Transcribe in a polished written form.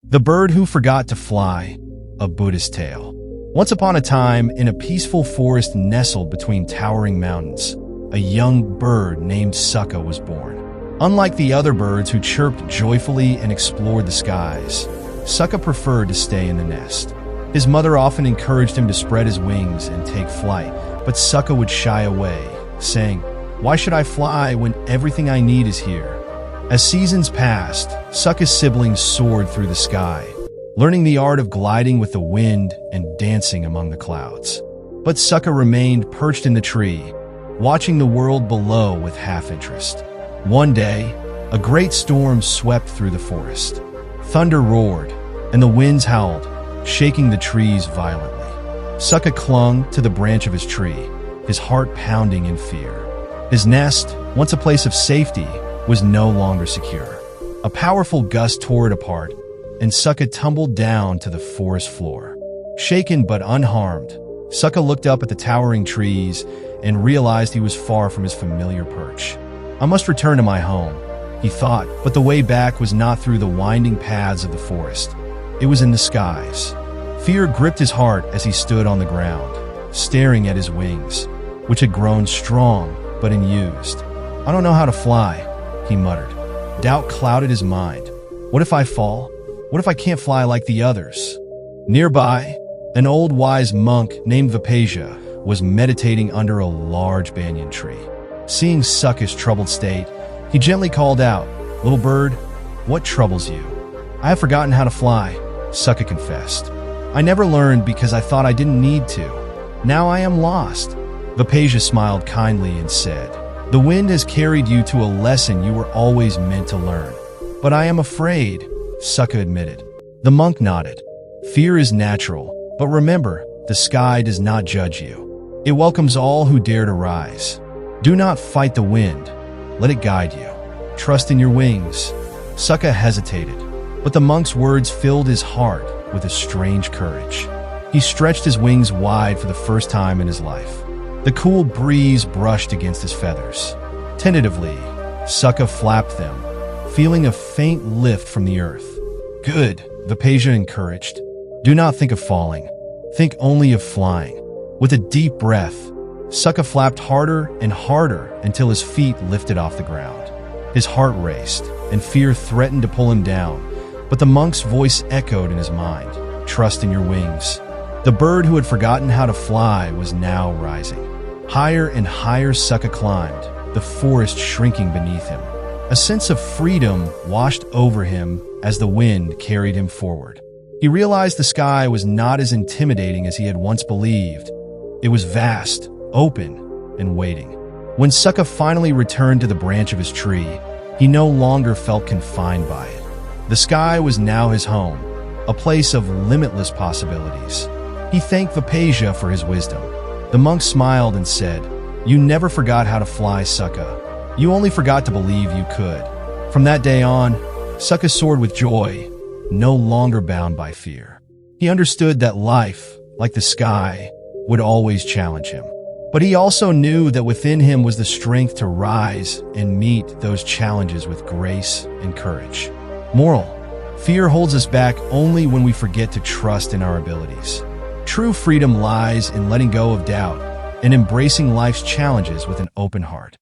The Bird Who Forgot to Fly, a Buddhist tale. Once upon a time, in a peaceful forest nestled between towering mountains, a young bird named Suka was born. Unlike the other birds who chirped joyfully and explored the skies, Suka preferred to stay in the nest. His mother often encouraged him to spread his wings and take flight, but Suka would shy away, saying, "Why should I fly when everything I need is here?" As seasons passed, Suka's siblings soared through the sky, learning the art of gliding with the wind and dancing among the clouds. But Suka remained perched in the tree, watching the world below with half-interest. One day, a great storm swept through the forest. Thunder roared, and the winds howled, shaking the trees violently. Suka clung to the branch of his tree, his heart pounding in fear. His nest, once a place of safety, was no longer secure. A powerful gust tore it apart, and Suka tumbled down to the forest floor. Shaken but unharmed, Suka looked up at the towering trees and realized he was far from his familiar perch. "I must return to my home," he thought, but the way back was not through the winding paths of the forest. It was in the skies. Fear gripped his heart as he stood on the ground, staring at his wings, which had grown strong but unused. "I don't know how to fly," he muttered. Doubt clouded his mind. What if I fall? What if I can't fly like the others? Nearby, an old wise monk named Vipasia was meditating under a large banyan tree. Seeing Suka's troubled state, he gently called out, "Little bird, what troubles you?" "I have forgotten how to fly," Suka confessed. "I never learned because I thought I didn't need to. Now I am lost." Vipasia smiled kindly and said, "The wind has carried you to a lesson you were always meant to learn." "But I am afraid," Suka admitted. The monk nodded. "Fear is natural, but remember, the sky does not judge you. It welcomes all who dare to rise. Do not fight the wind. Let it guide you. Trust in your wings." Suka hesitated, but the monk's words filled his heart with a strange courage. He stretched his wings wide for the first time in his life. The cool breeze brushed against his feathers. Tentatively, Suka flapped them, feeling a faint lift from the earth. "Good," Vipasia encouraged. "Do not think of falling. Think only of flying." With a deep breath, Suka flapped harder and harder until his feet lifted off the ground. His heart raced, and fear threatened to pull him down, but the monk's voice echoed in his mind, "Trust in your wings." The bird who had forgotten how to fly was now rising. Higher and higher Suka climbed, the forest shrinking beneath him. A sense of freedom washed over him as the wind carried him forward. He realized the sky was not as intimidating as he had once believed. It was vast, open, and waiting. When Suka finally returned to the branch of his tree, he no longer felt confined by it. The sky was now his home, a place of limitless possibilities. He thanked Vipasia for his wisdom. The monk smiled and said, "You never forgot how to fly, Suka. You only forgot to believe you could." From that day on, Suka soared with joy, no longer bound by fear. He understood that life, like the sky, would always challenge him. But he also knew that within him was the strength to rise and meet those challenges with grace and courage. Moral: fear holds us back only when we forget to trust in our abilities. True freedom lies in letting go of doubt and embracing life's challenges with an open heart.